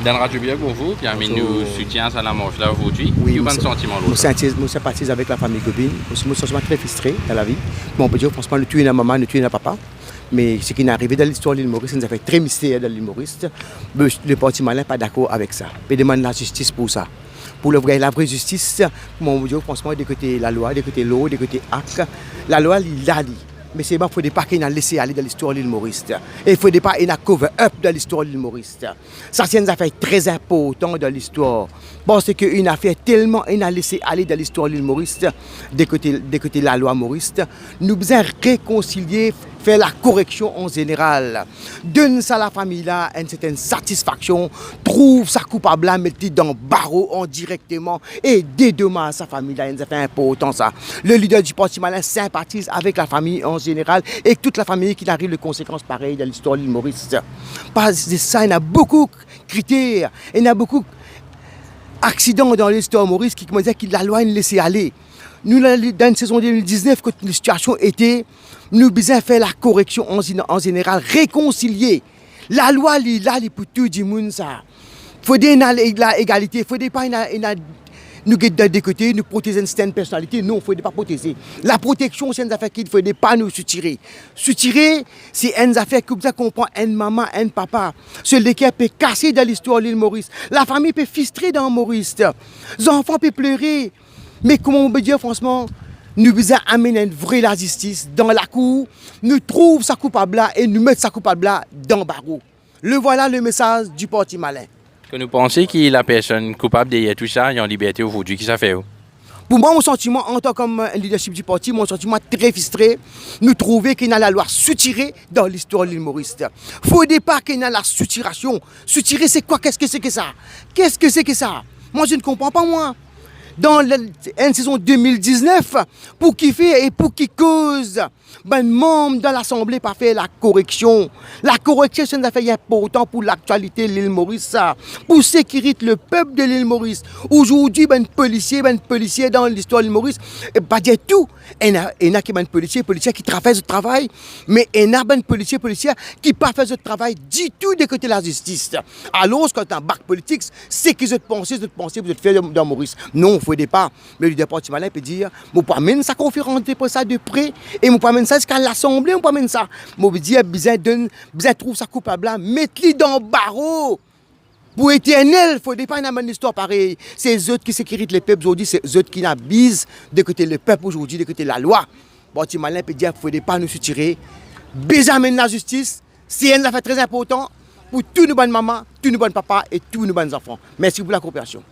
Dan Radio Biag pour vous, qui a mis nous soutien à la marche là aujourd'hui. Oui, bon sentiment je sympathise avec la famille Gobin. Je me sens très frustré dans la vie. Bon, on peut dire franchement, le tuer la maman, le tuer la papa. Mais ce qui est arrivé dans l'histoire de l'île Maurice, ça nous a fait très mystère dans l'île Maurice. Le parti malin n'est pas d'accord avec ça. Il demande la justice pour ça. Pour la vraie justice, on peut dire franchement, de côté la loi, de côté l'eau, de côté acte, la loi, il l'a dit. Mais c'est bon, il ne faut pas qu'il ait laissé aller dans l'histoire de l'île Maurice. Et il ne faut pas qu'il ait cover-up dans l'histoire de l'île Maurice. Ça, c'est une affaire très importante dans l'histoire. Parce qu'une affaire tellement il a laissé aller dans l'histoire de l'île Maurice, de côté la loi Maurice, nous devons réconcilier, faire la correction en général. Donne ça à la famille là, une certaine satisfaction, trouve sa coupable là, mettez dans le barreau en directement et dédommage sa famille là, c'est important ça. Le leader du parti malin sympathise avec la famille en général et toute la famille qui arrive les conséquences pareilles dans l'histoire de l'île Maurice. Parce que ça, il y a beaucoup de critères, il y a beaucoup d'accidents dans l'histoire de Maurice qui disent que la loi ne laissait aller. Nous, dans une saison 2019, quand la situation était, nous devons faire la correction en général, réconcilier. La loi, là, pour tout le monde, ça. Il faut l'égalité, il ne faut pas nous guider des côtés, nous protéger une certaine personnalité. Non, il ne faut pas protéger. La protection, c'est une affaire qu'il ne faut pas nous soutirer. Soutirer, c'est une affaire que vous comprenez, une maman, un papa. Celui qui peut casser dans l'histoire de l'île Maurice. La famille peut frustrer dans Maurice. Les enfants peuvent pleurer. Mais comment on peut dire, franchement, nous devons amener une vraie la justice dans la cour, nous trouvons sa coupable là et nous mettons sa coupable là dans le barreau. Le voilà le message du parti malin. Que nous pensons que la personne coupable de tout ça est en liberté aujourd'hui, qui ça fait? Pour moi, mon sentiment, en tant que leadership du parti, mon sentiment très frustré, nous trouvons qu'il y a la loi soutirée dans l'histoire de l'île Maurice. Il ne faut pas qu'il y ait la soutiration. Soutirer, c'est quoi? Qu'est-ce que c'est que ça? Qu'est-ce que c'est que ça? Moi, je ne comprends pas, moi. Dans la saison 2019, pour qui fait et pour qui cause, ben membre de l'Assemblée pas fait la correction. La correction, c'est une affaire importante pour l'actualité de l'île Maurice, pour sécuriser le peuple de l'île Maurice. Aujourd'hui, ben policier dans l'histoire de l'île Maurice, pas du tout. Il y a qui ben policier qui fait ce travail, mais il y a ben policier qui pas fait ce travail du tout de côté de la justice. Alors, quand un bac politique, c'est que vous pensez, vous êtes fait dans Maurice. Non, il ne faut pas. Mais le département peut dire, je peux amener sa conférence de ça de près, et je peux amener ça jusqu'à l'Assemblée, je peux amener ça. Je peux dire, besoin de trouver ça coupable là, mettez-le dans le barreau. Pour éternel, il ne faut pas amener une histoire pareille. C'est eux qui sécurisent les peuples aujourd'hui, c'est eux qui n'abusent de côté le peuple aujourd'hui, de côté la loi. Bon, malin peut dire, il ne faut pas nous soutirer. Besoin d'amener la justice, c'est une affaire très importante pour tous nos bonnes mamans, tous nos bons papas et tous nos bons enfants. Merci pour la coopération.